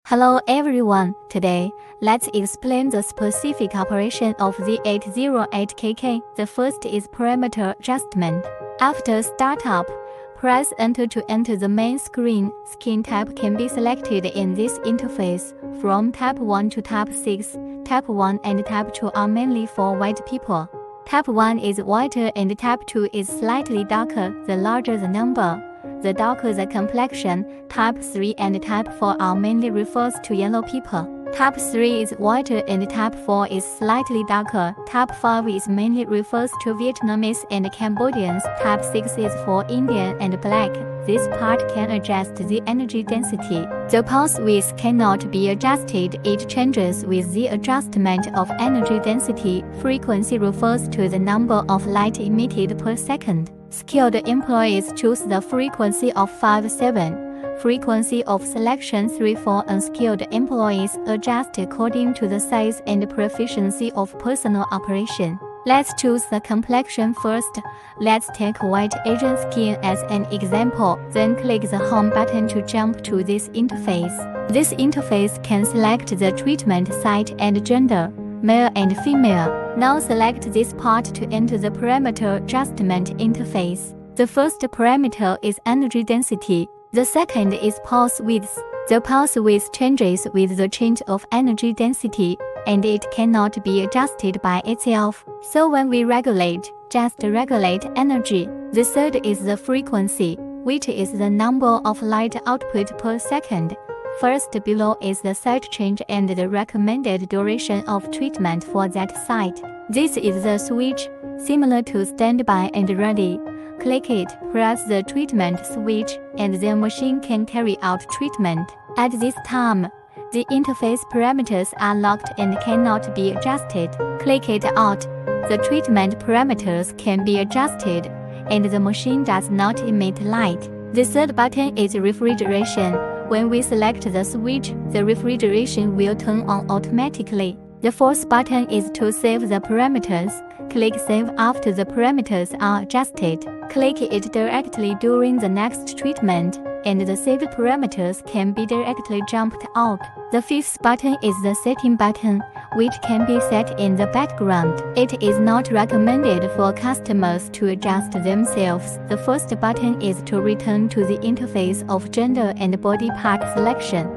Hello everyone, today, let's explain the specific operation of the 808KK. The first is parameter adjustment. After startup, press Enter to enter the main screen. Skin type can be selected in this interface. From Tab 1 to Tab 6, Tab 1 and Tab 2 are mainly for white people. Tab 1 is whiter and Tab 2 is slightly darker. The larger the number, the darker the complexion. Tab 3 and Tab 4 are mainly refers to yellow people. Tab 3 is whiter and Tab 4 is slightly darker. Tab 5 is mainly refers to Vietnamese and Cambodians. Tab 6 is for Indian and Black. This part can adjust the energy density. The pulse width cannot be adjusted. It changes with the adjustment of energy density. Frequency refers to the number of light emitted per second. Skilled employees choose the frequency of 5-7. Frequency of selection 3-4. Unskilled employees adjust according to the size and proficiency of personal operation. Let's choose the complexion first. Let's take white Asian skin as an example, then click the Home button to jump to this interface. This interface can select the treatment site and gender, male and female. Now select this part to enter the parameter adjustment interface. The first parameter is energy density. The second is pulse width. The pulse width changes with the change of energy density, and it cannot be adjusted by itself. So when we regulate, just regulate energy. The third is the frequency, which is the number of light output per second. First below is the site change and the recommended duration of treatment for that site. This is the switch, similar to standby and ready. Click it, press the treatment switch, and the machine can carry out treatment. At this time, the interface parameters are locked and cannot be adjusted. Click it out. The treatment parameters can be adjusted, and the machine does not emit light. The third button is refrigeration. When we select the switch, the refrigeration will turn on automatically. The fourth button is to save the parameters. Click Save after the parameters are adjusted. Click it directly during the next treatment, and the saved parameters can be directly jumped out. The fifth button is the Setting button, which can be set in the background. It is not recommended for customers to adjust themselves. The first button is to return to the interface of gender and body part selection.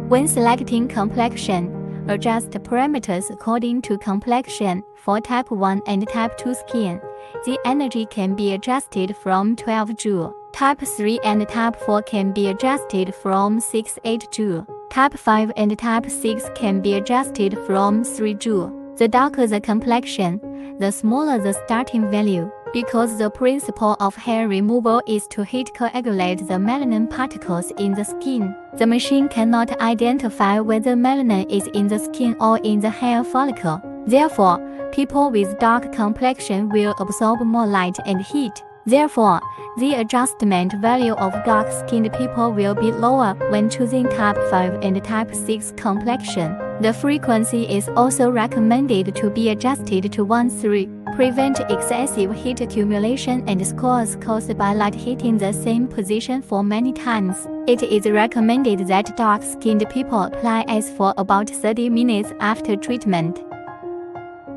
When selecting complexion, adjust parameters according to complexion. For Tab 1 and Tab 2 skin, the energy can be adjusted from 12 Joule. Tab 3 and Tab 4 can be adjusted from 6-8 Joule. Tab 5 and Tab 6 can be adjusted from 3 Joule. The darker the complexion, the smaller the starting value. Because the principle of hair removal is to heat coagulate the melanin particles in the skin, the machine cannot identify whether melanin is in the skin or in the hair follicle. Therefore, people with dark complexion will absorb more light and heat. Therefore, the adjustment value of dark-skinned people will be lower when choosing Tab 5 and Tab 6 complexion. The frequency is also recommended to be adjusted to 1-3. Prevent excessive heat accumulation and scores caused by light hitting the same position for many times. It is recommended that dark-skinned people apply ice for about 30 minutes after treatment.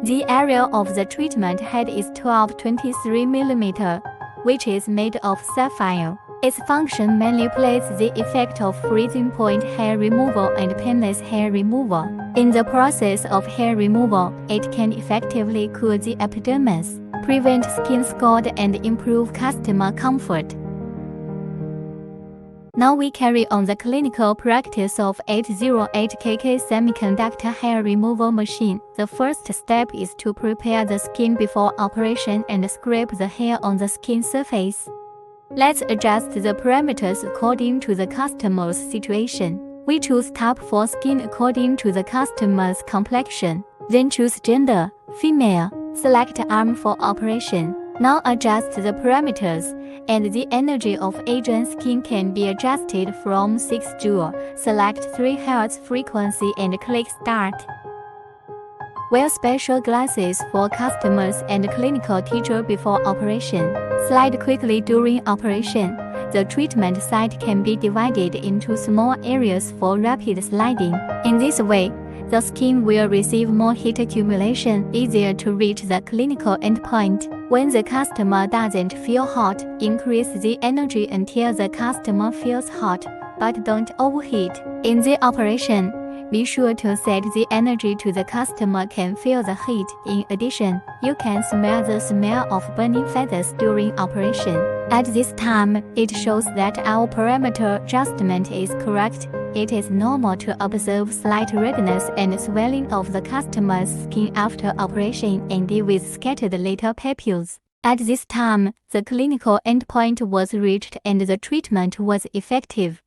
The area of the treatment head is 12-23 mm, which is made of sapphire. Its function manipulates the effect of freezing point hair removal and painless hair removal. In the process of hair removal, it can effectively cool the epidermis, prevent skin scald, and improve customer comfort. Now we carry on the clinical practice of 808KK semiconductor hair removal machine. The first step is to prepare the skin before operation and scrape the hair on the skin surface. Let's adjust the parameters according to the customer's situation. We choose Tab 4 skin according to the customer's complexion. Then choose gender, female. Select arm for operation. Now adjust the parameters, and the energy of Asian skin can be adjusted from 6 Joule. Select 3 Hz frequency and click Start. Wear special glasses for customers and clinical teacher before operation. Slide quickly during operation. the treatment site can be divided into small areas for rapid sliding. In this way, the skin will receive more heat accumulation, easier to reach the clinical endpoint. When the customer doesn't feel hot, increase the energy until the customer feels hot, but don't overheat. In the operation, be sure to set the energy to the customer can feel the heat. In addition, you can smell the smell of burning feathers during operation. At this time, it shows that our parameter adjustment is correct. It is normal to observe slight redness and swelling of the customer's skin after operation and with scattered little papules. At this time, the clinical endpoint was reached and the treatment was effective.